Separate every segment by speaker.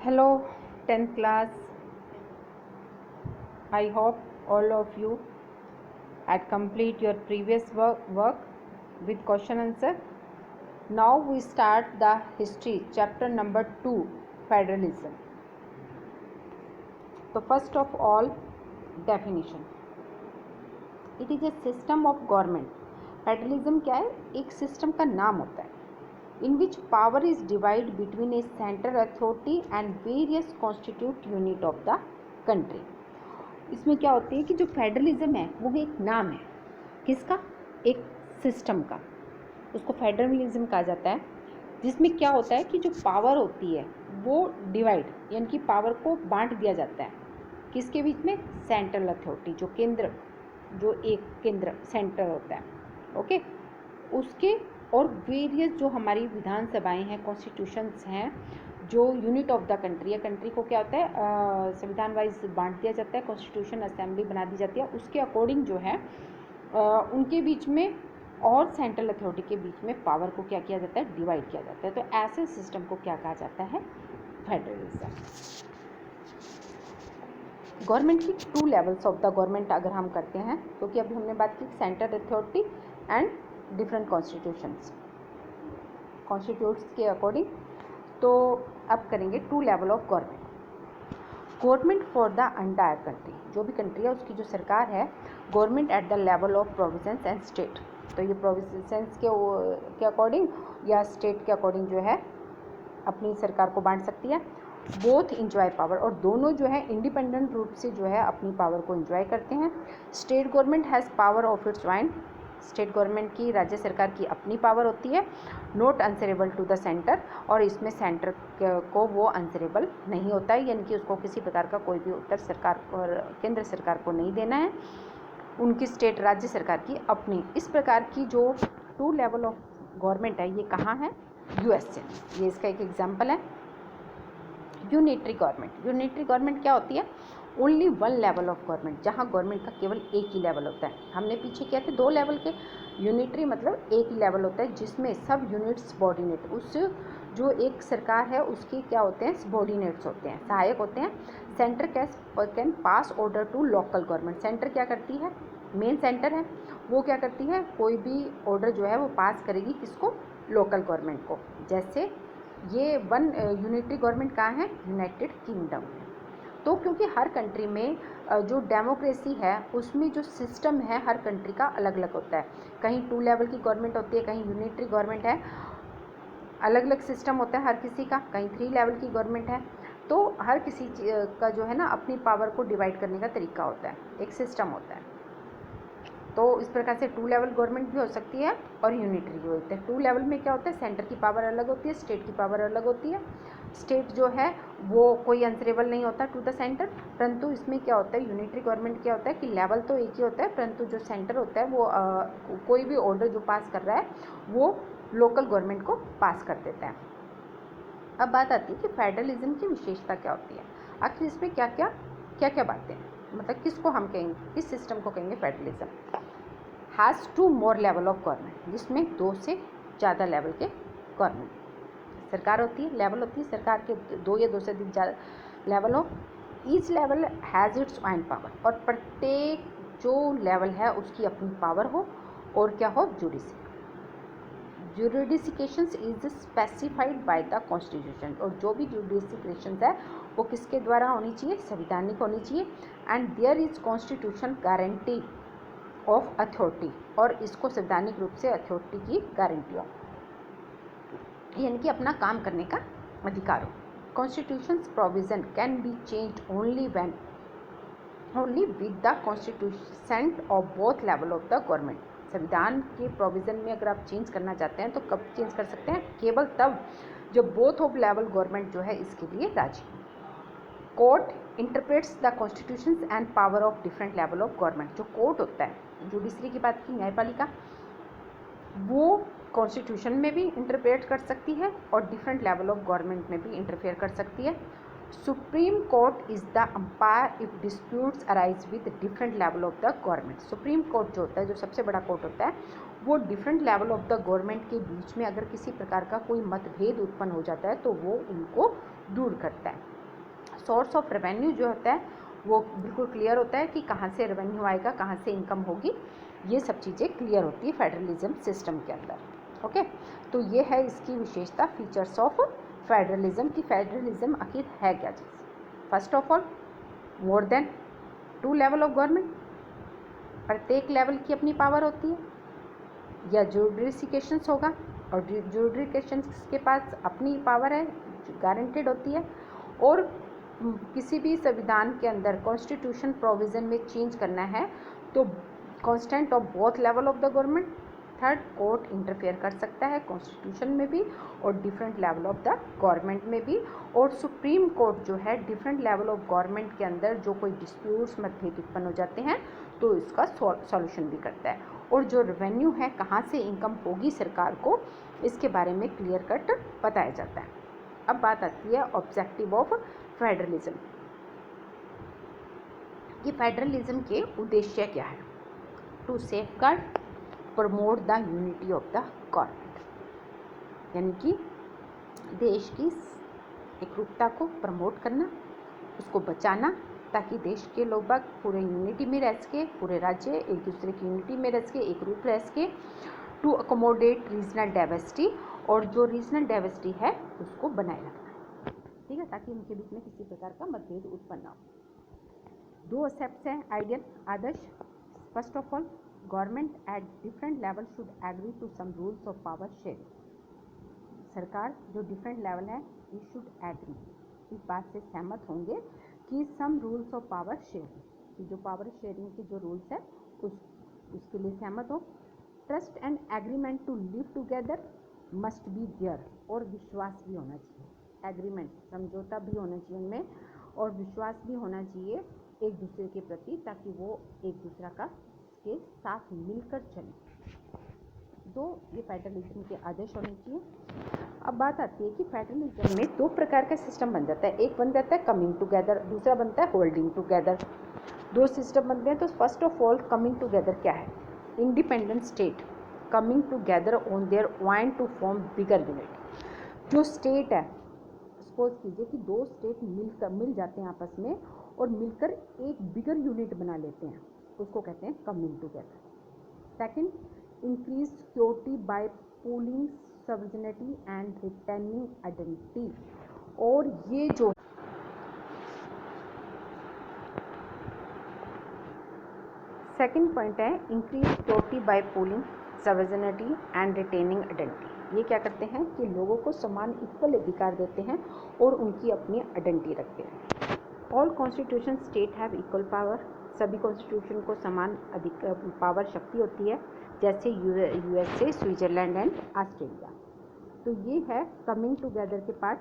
Speaker 1: Hello, 10th class. I hope all of you had complete your previous work with question answer. Now we start the history chapter number 2, federalism. So first of all, definition. It is a system of government. Federalism क्या है? एक system का नाम होता है in which power is divided between a central authority and various constituent unit of the country. इसमें क्या होती है कि जो फेडरलिज्म है वो एक नाम है किसका? एक सिस्टम का, उसको फेडरलिज्म कहा जाता है, जिसमें क्या होता है कि जो पावर होती है वो डिवाइड यानी कि पावर को बांट दिया जाता है किसके बीच में? सेंट्रल अथॉरिटी, जो केंद्र, जो एक केंद्र सेंटर होता है, ओके, उसके और वेरियस जो हमारी विधानसभाएं हैं, कॉन्स्टिट्यूशंस हैं, जो यूनिट ऑफ द कंट्री है, कंट्री को क्या होता है संविधान वाइज बांट दिया जाता है, कॉन्स्टिट्यूशन असेंबली बना दी जाती है, उसके अकॉर्डिंग जो है उनके बीच में और सेंट्रल अथॉरिटी के बीच में पावर को क्या किया जाता है? डिवाइड किया जाता है। तो ऐसे सिस्टम को क्या कहा जाता है? फेडरलिज्म। गवर्नमेंट की 2 लेवल्स ऑफ द गवर्नमेंट अगर हम करते हैं, क्योंकि अभी हमने बात की central authority and different constitutions के अकॉर्डिंग, तो अब करेंगे 2 level of government for the entire country. जो भी कंट्री है उसकी जो सरकार है, government at the level of provinces and state. तो ये प्रोविंसेस के अकॉर्डिंग या स्टेट के अकॉर्डिंग जो है अपनी सरकार को बांट सकती है। बोथ इंजॉय पावर, और दोनों जो है इंडिपेंडेंट रूप से जो है अपनी पावर को इंजॉय करते हैं। State government has power of its own. State government की, राज्य सरकार की अपनी पावर होती है, not answerable to the centre, और इसमें सेंटर को वो आंसरेबल नहीं होता है, यानी कि उसको किसी प्रकार का कोई भी उत्तर सरकार और केंद्र सरकार को नहीं देना है। उनकी स्टेट, राज्य सरकार की अपनी। इस प्रकार की जो 2 लेवल ऑफ गवर्नमेंट है, ये कहाँ है? यूएसए। ये इसका एक एग्जाम्पल है। Unitary government. यूनिटरी गवर्नमेंट क्या होती है? ओनली 1 लेवल ऑफ गवर्नमेंट, जहाँ गवर्नमेंट का केवल एक ही लेवल होता है। हमने पीछे किया थे 2 लेवल के। यूनिटरी मतलब एक ही लेवल होता है जिसमें सब यूनिट्स सबॉर्डिनेट, उस जो एक सरकार है उसके क्या होते हैं? सबॉर्डिनेट्स होते हैं, सहायक होते हैं। Centre can pass order to local government. Centre क्या करती है? मेन सेंटर है, वो क्या करती है? कोई भी ऑर्डर जो है वो पास करेगी किसको? लोकल गवर्नमेंट को। जैसे ये 1 यूनिटरी गवर्नमेंट कहाँ है? United kingdom. तो क्योंकि हर कंट्री में जो डेमोक्रेसी है उसमें जो सिस्टम है हर कंट्री का अलग अलग होता है। कहीं 2 लेवल की गवर्नमेंट होती है, कहीं यूनिटरी गवर्नमेंट है, अलग अलग सिस्टम होता है हर किसी का, कहीं 3 लेवल की गवर्नमेंट है। तो हर किसी का जो है ना अपनी पावर को डिवाइड करने का तरीका होता है, एक सिस्टम होता है। तो इस प्रकार से 2 लेवल गवर्नमेंट भी हो सकती है और यूनिटरी भी होती है। 2 लेवल में क्या होता है? सेंटर की पावर अलग होती है, स्टेट की पावर अलग होती है। स्टेट जो है वो कोई आंसरेबल नहीं होता टू द सेंटर, परंतु इसमें क्या होता है? यूनिटरी गवर्नमेंट क्या होता है कि लेवल तो एक ही होता है, परंतु जो सेंटर होता है वो कोई भी ऑर्डर जो पास कर रहा है वो लोकल गवर्नमेंट को पास कर देता है। अब बात आती है कि फेडरलिज्म की विशेषता क्या होती है। आखिर इसमें क्या क्या बातें हैं, मतलब किसको हम कहेंगे, किस सिस्टम को कहेंगे federalism? Has 2 more level of government, जिसमें 2 से ज़्यादा लेवल के गवर्नमेंट सरकार होती है, लेवल होती है सरकार के 2 या 2 से अधिक ज़्यादा लेवल हो। Each level has its own power, और प्रत्येक जो लेवल है उसकी अपनी पावर हो, और क्या हो? Jurisdictions is specified by the constitution, और जो भी जुडिसिकेशंस है वो किसके द्वारा होनी चाहिए? संवैधानिक होनी चाहिए। And there is constitution guarantee of authority, और इसको संवैधानिक रूप से अथॉरिटी की गारंटी हो, यानी कि अपना काम करने का अधिकार हो। Constitutions provision can be change only with the constitution of both level of the government. संविधान के प्रोविज़न में अगर आप चेंज करना चाहते हैं तो कब चेंज कर सकते हैं? केवल तब जब बोथ ऑफ लेवल गवर्नमेंट जो है इसके लिए राजी। Court interprets the constitutions and power of different level of government. जो कोर्ट होता है, जुडिशरी की बात की, न्यायपालिका, वो कॉन्स्टिट्यूशन में भी इंटरप्रेट कर सकती है और डिफरेंट लेवल ऑफ गवर्नमेंट में भी इंटरफेयर कर सकती है। Supreme court is the umpire if disputes arise with different level of the government. Supreme court जो होता है, जो सबसे बड़ा कोर्ट होता है, वो different level of the government के बीच में अगर किसी प्रकार का कोई मतभेद उत्पन्न हो जाता है तो वो उनको दूर करता है। सोर्स ऑफ रेवेन्यू जो होता है वो बिल्कुल क्लियर होता है कि कहाँ से रेवेन्यू आएगा, कहाँ से इनकम होगी, ये सब चीज़ें क्लियर होती है फेडरलिज्म सिस्टम के अंदर। ओके, तो ये है इसकी विशेषता, फीचर्स ऑफ फेडरलिज्म की फेडरलिज्म आखिर है क्या चीज़। First of all, more than 2 level of government, प्रत्येक लेवल की अपनी पावर होती है, या जुडिफिकेशंस होगा और जुडिफिकेशंस के पास अपनी पावर है, गारंटेड होती है। और किसी भी संविधान के अंदर कॉन्स्टिट्यूशन प्रोविज़न में चेंज करना है तो constant of both level of the government. Third, court interfere कर सकता है कॉन्स्टिट्यूशन में भी और different level of the government में भी। और सुप्रीम कोर्ट जो है डिफरेंट लेवल ऑफ गवर्नमेंट के अंदर जो कोई डिस्प्यूट्स मतभेद उत्पन्न हो जाते हैं तो इसका सॉल्यूशन भी करता है। और जो रेवेन्यू है, कहाँ से इनकम होगी सरकार को, इसके बारे में क्लियर कट बताया जाता है। अब बात आती है ऑब्जेक्टिव ऑफ फेडरलिज्म कि फेडरलिज्म के उद्देश्य क्या है। To safeguard promote the unity of the government, यानी कि देश की एकरूपता को प्रमोट करना, उसको बचाना, ताकि देश के लोग बाग पूरे यूनिटी में रह सके, पूरे राज्य एक दूसरे की यूनिटी में रह सके, एक रूप रह सके। टू अकोमोडेट रीजनल डाइवर्सिटी, और जो रीजनल डाइवर्सिटी है उसको बनाए रखना, ठीक है, ताकि उनके बीच में किसी प्रकार का मतभेद उत्पन्न ना हो। 2 एक्सेप्ट्स हैं आइडियल आदर्श। First of all, government at different level should agree to some rules of power sharing. सरकार जो डिफरेंट लेवल है ये शुड एग्री, इस बात से सहमत होंगे कि some rules of power sharing, कि जो पावर शेयरिंग के जो रूल्स है उसके लिए सहमत हो। Trust and agreement to live together must be there, और विश्वास भी होना चाहिए। एग्रीमेंट, समझौता भी होना चाहिए उनमें, और विश्वास भी होना चाहिए एक दूसरे के प्रति, ताकि वो एक दूसरा का के साथ मिलकर चले। दो, ये फेडरलिज्म के आदर्श होने चाहिए। अब बात आती है कि फेडरलिज्म में 2 प्रकार का सिस्टम बन जाता है। एक बन जाता है कमिंग टुगेदर, दूसरा बनता है होल्डिंग टुगेदर। 2 सिस्टम बनते हैं। तो first of all, coming together क्या है? Independent state coming together on their own to form bigger unit. जो स्टेट है, सपोज कीजिए कि 2 स्टेट मिल जाते हैं आपस में और मिलकर एक बिगर यूनिट बना लेते हैं, उसको कहते हैं coming together. Second, increase security bye pooling sovereignty and retaining identity. और ये जो सेकंड पॉइंट है, increase security bye pooling sovereignty and retaining identity. ये क्या करते हैं कि लोगों को समान इक्वल अधिकार देते हैं और उनकी अपनी आइडेंटिटी रखते हैं। All constitution state have equal power. सभी कॉन्स्टिट्यूशन को समान अधिक पावर शक्ति होती है, जैसे यूएसए, स्विट्जरलैंड एंड ऑस्ट्रेलिया। तो ये है कमिंग टुगेदर के पार्ट,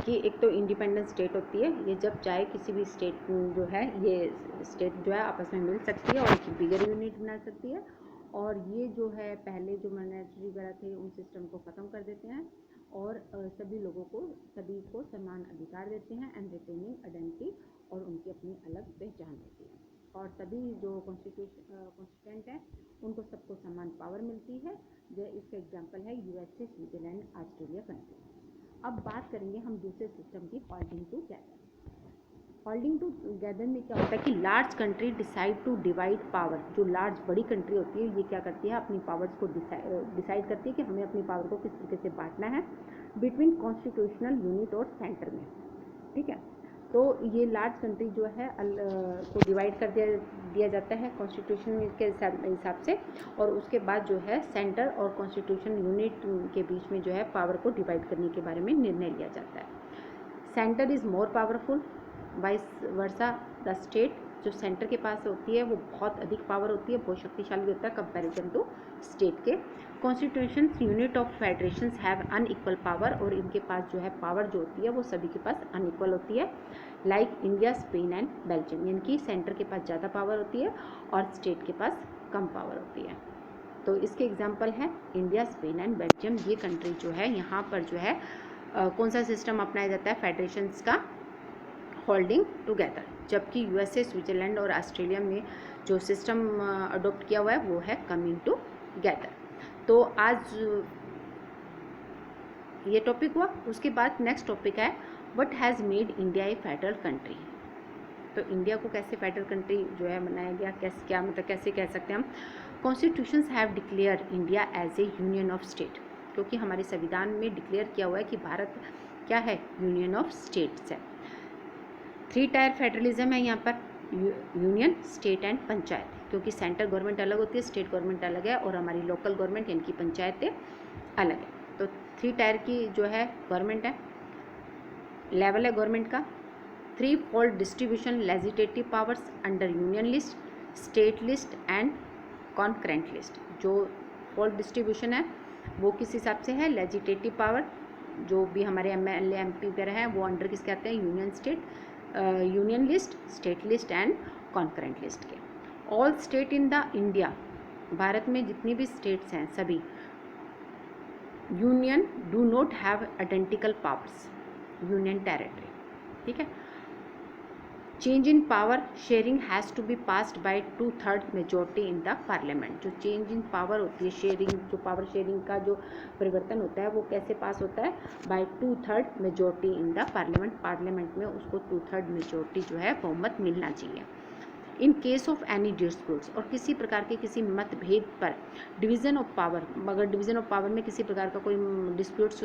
Speaker 1: कि एक तो इंडिपेंडेंट स्टेट होती है, ये जब चाहे किसी भी स्टेट जो है, ये स्टेट जो है आपस में मिल सकती है और एक बिगर यूनिट बना सकती है। और ये जो है पहले जो मॉनेटरी वगैरह थे उन सिस्टम को ख़त्म कर देते हैं और सभी को समान अधिकार देते हैं एंड रिटेनिंग आइडेंटिटी, और उनकी अपनी अलग पहचान होती है। और सभी जो कॉन्स्टिट्यूएंट हैं उनको सबको समान पावर मिलती है। जो इसका एग्जांपल है यूएसए, स्विट्जरलैंड, ऑस्ट्रेलिया कंट्री। अब बात करेंगे हम दूसरे सिस्टम की, होल्डिंग टुगेदर। होल्डिंग टुगेदर में क्या होता है कि large country decide to divide power. जो लार्ज बड़ी कंट्री होती है ये क्या करती है, अपनी पावर्स को डिसाइड करती है कि हमें अपनी पावर को किस तरीके से बांटना है बिटवीन कॉन्स्टिट्यूशनल यूनिट और सेंटर में, ठीक है। तो ये लार्ज कंट्री जो है को डिवाइड कर दिया जाता है कॉन्स्टिट्यूशन के हिसाब से, और उसके बाद जो है सेंटर और कॉन्स्टिट्यूशन यूनिट के बीच में जो है पावर को डिवाइड करने के बारे में निर्णय लिया जाता है। Centre is more powerful, vice versa the state. जो सेंटर के पास होती है वो बहुत अधिक पावर होती है, बहुत शक्तिशाली होता है कंपैरिजन टू स्टेट के। Constitution unit of federations have unequal power, और इनके पास जो है पावर जो होती है वो सभी के पास अनइक्वल होती है। Like India, Spain and Belgium, यानी कि सेंटर के पास ज़्यादा पावर होती है और स्टेट के पास कम पावर होती है। तो इसके एग्जाम्पल है इंडिया, स्पेन एंड बेल्जियम। ये कंट्री जो है यहाँ पर जो है कौन सा सिस्टम अपनाया जाता है फेडरेशंस का, होल्डिंग टुगेदर, जबकि यूएसए, स्विट्जरलैंड और ऑस्ट्रेलिया में जो सिस्टम अडोप्ट किया हुआ है वो है कमिंग टुगेदर। तो आज ये टॉपिक हुआ। उसके बाद नेक्स्ट टॉपिक है what has made India A federal country. तो इंडिया को कैसे फेडरल कंट्री जो है बनाया गया, कैसे, क्या मतलब कैसे कह सकते हैं हम। Constitutions have declare India as a union of state, क्योंकि हमारे संविधान में डिक्लेयर किया हुआ है कि भारत क्या है, यूनियन ऑफ स्टेट्स है। 3 टायर फेडरलिज्म है यहाँ पर, यूनियन, स्टेट एंड पंचायत, क्योंकि सेंट्रल गवर्नमेंट अलग होती है, स्टेट गवर्नमेंट अलग है और हमारी लोकल गवर्नमेंट यानी कि पंचायतें अलग है। तो 3 टायर की जो है गवर्नमेंट है, लेवल है गवर्नमेंट का। 3 fold distribution legislative powers under union list, state list and concurrent list. जो फोल्ड डिस्ट्रीब्यूशन है वो किस हिसाब से है, लेजिस्लेटिव पावर जो भी हमारे एमएलए एमपी वगैरह हैं वो अंडर किसके आते हैं, union state, union list, state list and concurrent list के। All state in the India, Bharat में जितनी भी स्टेट्स हैं सभी, union do not have identical powers, union territory, ठीक है। Change in power sharing has to be passed by 2/3 majority in the parliament. जो change in power होती है, शेयरिंग, जो पावर शेयरिंग का जो परिवर्तन होता है वो कैसे पास होता है, by 2/3 majority in the parliament. Parliament में उसको 2/3 मेजोरिटी जो है बहुमत मिलना चाहिए। In case of any disputes, और किसी प्रकार के किसी मतभेद पर डिवीज़न ऑफ पावर, अगर डिवीज़न ऑफ पावर में किसी प्रकार का कोई डिस्प्यूट्स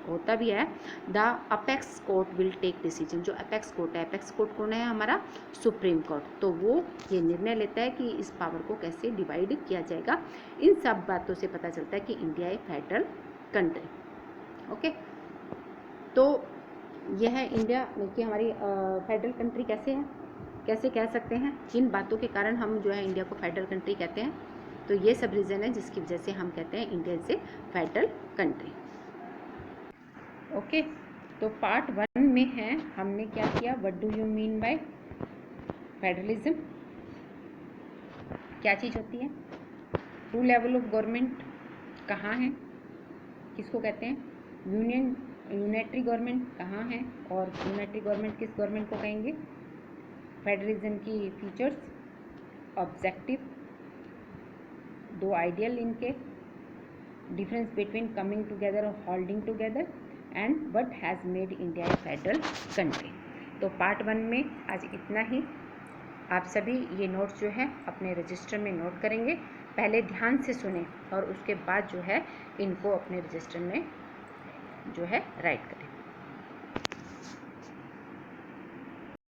Speaker 1: होता भी है, the apex court will take decision. जो अपेक्स कोर्ट है, अपेक्स कोर्ट कौन है, हमारा सुप्रीम कोर्ट, तो वो ये निर्णय लेता है कि इस पावर को कैसे डिवाइड किया जाएगा। इन सब बातों से पता चलता है कि इंडिया एक फेडरल कंट्री। ओके, तो यह है इंडिया की हमारी फेडरल कंट्री कैसे है, कैसे कह सकते हैं, किन बातों के कारण हम जो है इंडिया को फेडरल कंट्री कहते हैं। तो ये सब रीज़न है जिसकी वजह से हम कहते हैं India is a federal country. Okay, तो पार्ट 1 में है हमने क्या किया, what do you mean by federalism, क्या चीज़ होती है, 2 लेवल ऑफ गवर्नमेंट कहाँ है, किसको कहते हैं, यूनिटरी गवर्नमेंट कहाँ है, और यूनिटरी गवर्नमेंट किस गवर्नमेंट को कहेंगे, फेडरलिज्म की फीचर्स, ऑब्जेक्टिव, 2 आइडियल इनके, डिफरेंस बिटवीन कमिंग टुगेदर और holding together, and what has made India A federal country. तो पार्ट 1 में आज इतना ही। आप सभी ये नोट्स जो है अपने रजिस्टर में नोट करेंगे, पहले ध्यान से सुने और उसके बाद जो है इनको अपने रजिस्टर में जो है राइट करें।